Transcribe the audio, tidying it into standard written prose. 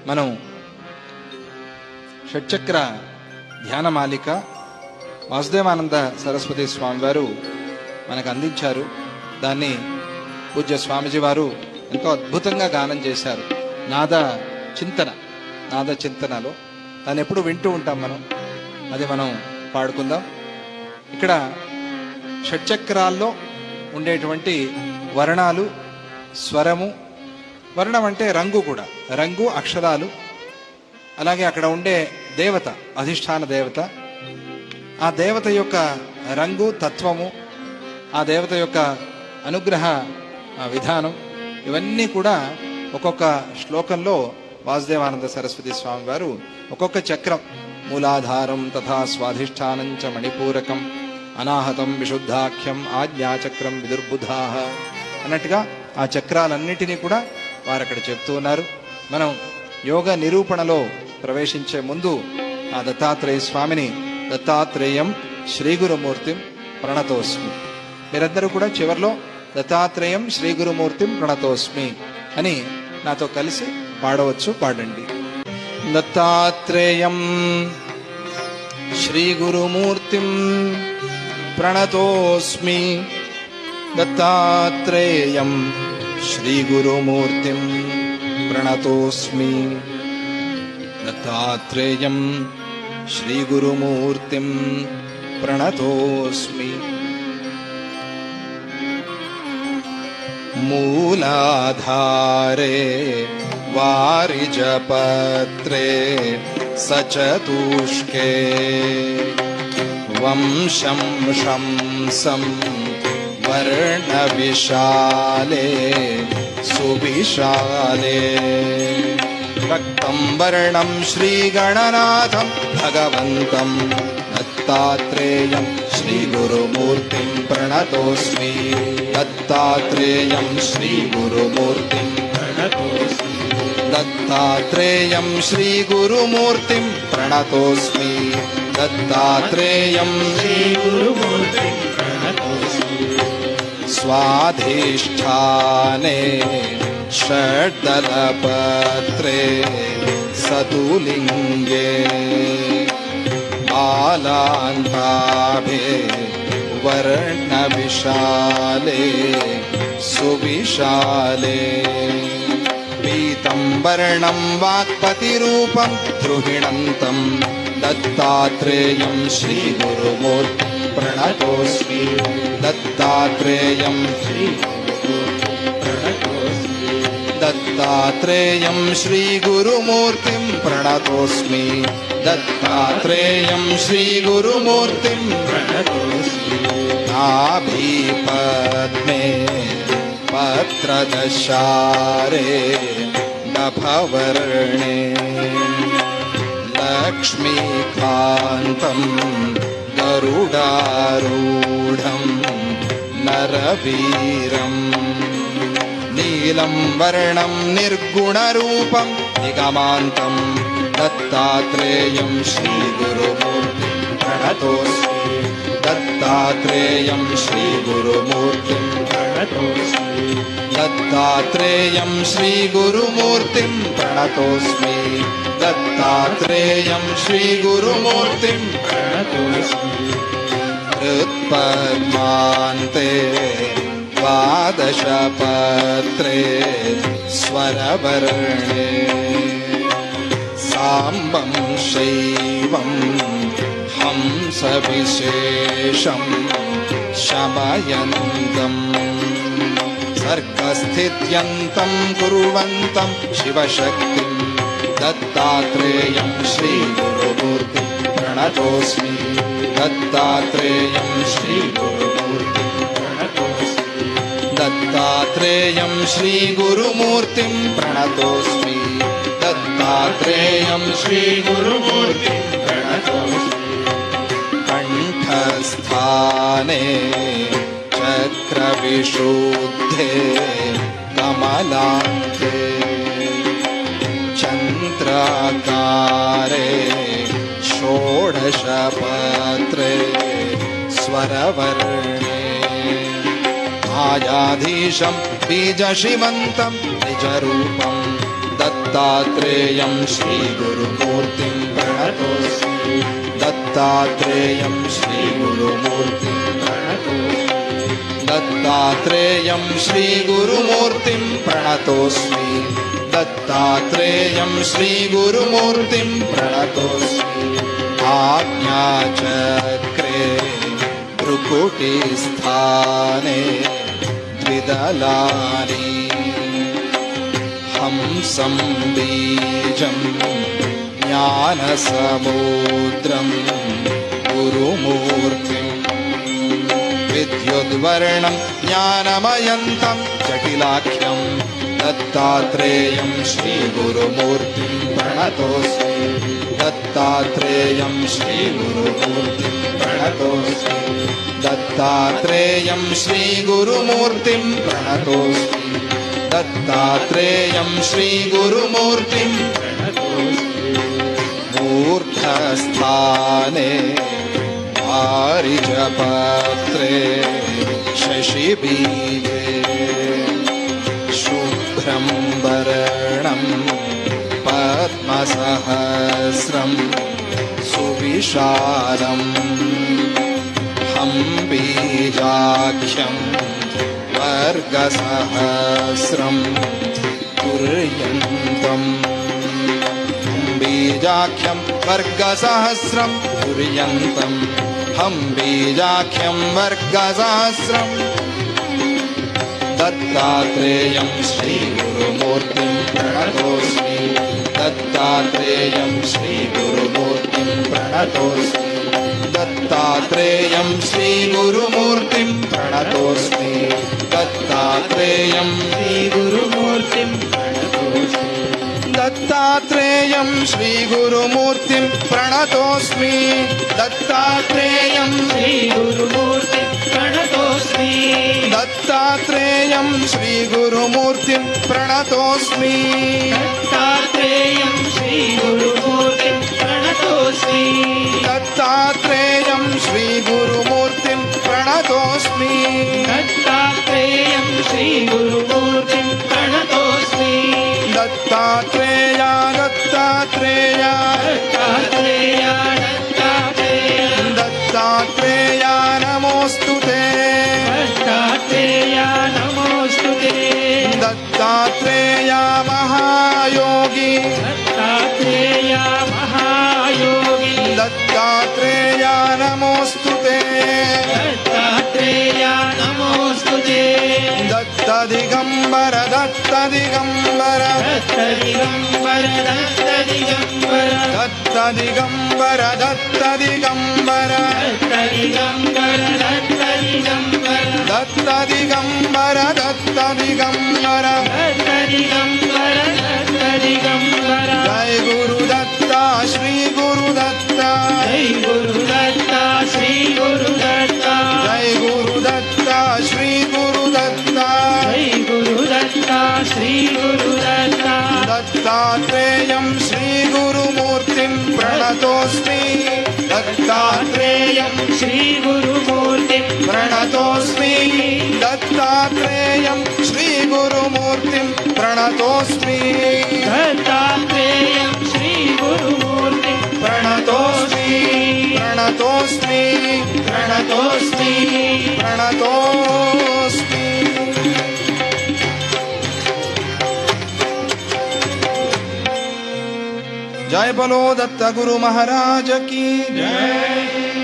మనం షట్చక్ర ధ్యానమాలిక వాసుదేవానంద సరస్వతి స్వామి వారు మనకు అందించారు. దాన్ని పూజ్య స్వామిజీ వారు ఎంతో అద్భుతంగా గానం చేశారు. నాద చింతనలో దాన్ని ఎప్పుడు వింటూ ఉంటాం మనం. అది మనం పాడుకుందాం. ఇక్కడ షట్చక్రాల్లో ఉండేటువంటి వర్ణాలు, స్వరము, వర్ణం అంటే రంగు కూడా, రంగు, అక్షరాలు, అలాగే అక్కడ ఉండే దేవత, అధిష్టాన దేవత, ఆ దేవత యొక్క రంగు, తత్వము, ఆ దేవత యొక్క అనుగ్రహ విధానం, ఇవన్నీ కూడా ఒక్కొక్క శ్లోకంలో వాసుదేవానంద సరస్వతి స్వామి వారు ఒక్కొక్క చక్రం, మూలాధారం తథా స్వాధిష్టానం చ మణిపూరకం అనాహతం విశుద్ధాఖ్యం ఆజ్ఞాచక్రం విదుర్బుధాః అన్నట్టుగా ఆ చక్రాలన్నిటినీ కూడా వారు అక్కడ చెప్తూ ఉన్నారు. మనం యోగ నిరూపణలో ప్రవేశించే ముందు ఆ దత్తాత్రేయ స్వామిని దత్తాత్రేయం శ్రీ గురుమూర్తిం ప్రణతోస్మి, మీరందరూ కూడా చివరిలో దత్తాత్రేయం శ్రీ గురుమూర్తిం ప్రణతోస్మి అని నాతో కలిసి పాడవచ్చు. పాడండి. దత్తాత్రేయం శ్రీ గురుమూర్తిం ప్రణతోస్మి, దత్తాత్రేయం శ్రీ గురుమూర్తిం ప్రణతోస్మి, దత్తాత్రేయం శ్రీ గురుమూర్తిం ప్రణతోస్మి. మూలాధారే వారిజపత్రే సచతుష్కే వంశం శంసం వర్ణవిశాలే సువిశాలే రక్తం వర్ణం శ్రీగణనాథం భగవంతం దత్తాత్రేయం శ్రీ గురుమూర్తిం ప్రణతోస్మి, దత్తాత్రేయం శ్రీ గురుమూర్తిం ప్రణతోస్మి, దత్తాత్రేయం శ్రీ గురుమూర్తిం ప్రణతోస్మి, దత్తాత్రేయం శ్రీ గురుమూర్తిం ప్రణతోస్మి. స్వాధిష్ఠానే షడ్దళపత్రే సతులింగే బాలాంతాభే వర్ణవిశాలే సువిశాలే పీతం వర్ణం వాక్పతిరూపం ద్రుహిణంతం దత్తాత్రేయం శ్రీ గురుమూర్తిం ప్రణతోస్మి, దత్తాత్రేయం శ్రీ దత్తాత్రేయం శ్రీ గురుమూర్తిం ప్రణతోస్మి, దత్తాత్రేయం శ్రీ గురుమూర్తిం ప్రణతోస్మి. నాభీపద్మే పత్రదశారే నభవర్ణే లక్ష్మీకాంతం గరుడారూఢం నరవీరం నీలం వర్ణం నిర్గుణరూపం నిగమాంతం దత్తాత్రేయం శ్రీ గురుమూర్తిం ప్రణతోస్మి, దత్తాత్రేయం శ్రీ గురుమూర్తిం ప్రణతోస్మి, దత్తాత్రేయం శ్రీ గురుమూర్తిం ప్రణతోస్మి, దత్తాత్రేయం శ్రీ గురుమూర్తిం ప్రణతోస్మి. హృత్పద్మాంతే ద్వాదశపత్రే స్వరవర్ణే సాంబం శైవం హంసవిశేషం శమయంతం సర్గస్థిత్యంతం కుర్వంతం శివశక్తిం దత్తాత్రేయం శ్రీ గురుమూర్తిం ప్రణతోస్మి, దత్తాత్రేయం శ్రీ గురుమూర్తిం ప్రణతోస్మి, దత్తాత్రేయం శ్రీ గురుమూర్తిం ప్రణతోస్మి, దత్తాత్రేయం శ్రీ గురుమూర్తిం ప్రణతోస్మి. కంఠస్థానే చక్రవిశుద్ధే కమలాంతే చంద్రాకారే షోడశపత్రే స్వరవర్ణే మాయాధీశం బీజశివంతం నిజరూపం దత్త दत्तात्रेयं श्रीगुरुमूर्तिं प्रणतोऽस्मि दत्तात्रेयं श्रीगुरुमूर्तिं प्रणतोऽस्मि दत्तात्रेयं श्रीगुरुमूर्तिं प्रणतोऽस्मि दत्तात्रेयं श्रीगुरुमूर्तिं प्रणतोऽस्मि आज्ञाचक्रे भ्रुकुटिस्थाने द्विदलानि हंसं बीजं ज्ञानसमुद्रं गुरुमूर्तिं विद्युद्वर्णं ज्ञानमयन्तं जटिलाख्यं दत्तात्रेयं श्रीगुरुमूर्तिं प्रणतोऽस्मि दत्तात्रेयं श्रीगुरुमूर्तिं प्रणतोऽस्मि दत्तात्रेयं श्रीगुरुमूर्तिं प्रणतोऽस्मि दत्तात्रेयं श्रीगुरुमूर्तिं प्रणतोऽस्मि मूर्धस्थाने पारिजपत्रे शशिबीजे शुभ्रं वर्णं पद्मसहस्रं सुविशालम् हं बीजाख्यं वर्गसहस्रं कुर्यन्तं बीजाख्यं वर्गसहस्रं कुर्यन्तं हं बीजाख्यं वर्गसहस्रं दत्तात्रेयं श्रीगुरुमूर्तिं प्रणतोऽस्मि दत्तात्रेयं श्रीगुरुमूर्तिं प्रणतोऽस्मि दत्तात्रेयं श्रीगुरुमूर्तिं प्रणतोऽस्मि दत्तात्रेयं श्रीगुरुमूर्तिं प्रणतोऽस्मि दत्तात्रेयं श्रीगुरुमूर्तिं प्रणतोऽस्मि दत्तात्रेयं श्रीगुरुमूर्तिं प्रणतोऽस्मि दत्तात्रेयं श्रीगुरुमूर्तिं प्रणतोऽस्मि दत्तात्रेयं श्रीगुरुमूर्तिं प्रणतोऽस्मि दत्तात्रेयं श्रीगुरुमूर्तिं प्रणतोऽस्मि दत्तात्रेयं श्रीगुरुमूर्तिं प्रणतोऽस्मि दत्तात्रेया दत्तात्रेया दत्तात्रेया दत्तात्रेया दत्तात्रेया नमोऽस्तुते दत्तात्रेया नमोऽस्तुते दत्तात्रेया महायोगी दत्तात्रेया महायोगी दत्तात्रेया नमोऽस्तुते दत्तात्रेया नमोऽस्तुते दत्तदिगम्बर दत्तदिगम्बर दत्तदिगम्बर दत्तदिगम्बर दत्तदिगम्बर दत्तदिगम्बर दत्तदिगम्बर दत्तदिगम्बर दत्तदिगम्बर दत्तदिगम्बर दत्तदिगम्बर दत्तदिगम्बर जय गुरुदत्ता श्री गुरुदत्ता जय गुरुदत्ता श्री गुरुदत्ता जय गुरुदत्ता श्री गुरुदत्ता जय गुरुदत्ता श्री गुरुदत्ता दत्तात्रेयं श्रीगुरुमूर्तिं प्रणतोऽस्मि दत्तात्रेयं श्रीगुरुमूर्तिं प्रणतोऽस्मि दत्तात्रेयं श्रीगुरुमूर्तिं प्रणतोऽस्मि दत्तात्रेयं श्रीगुरुमूर्तिं प्रणतोऽस्मि प्रणतोऽस्मि प्रणतोऽस्मि प्रणतोऽस्मि जय बोलो दत्त गुरु महाराज की जय।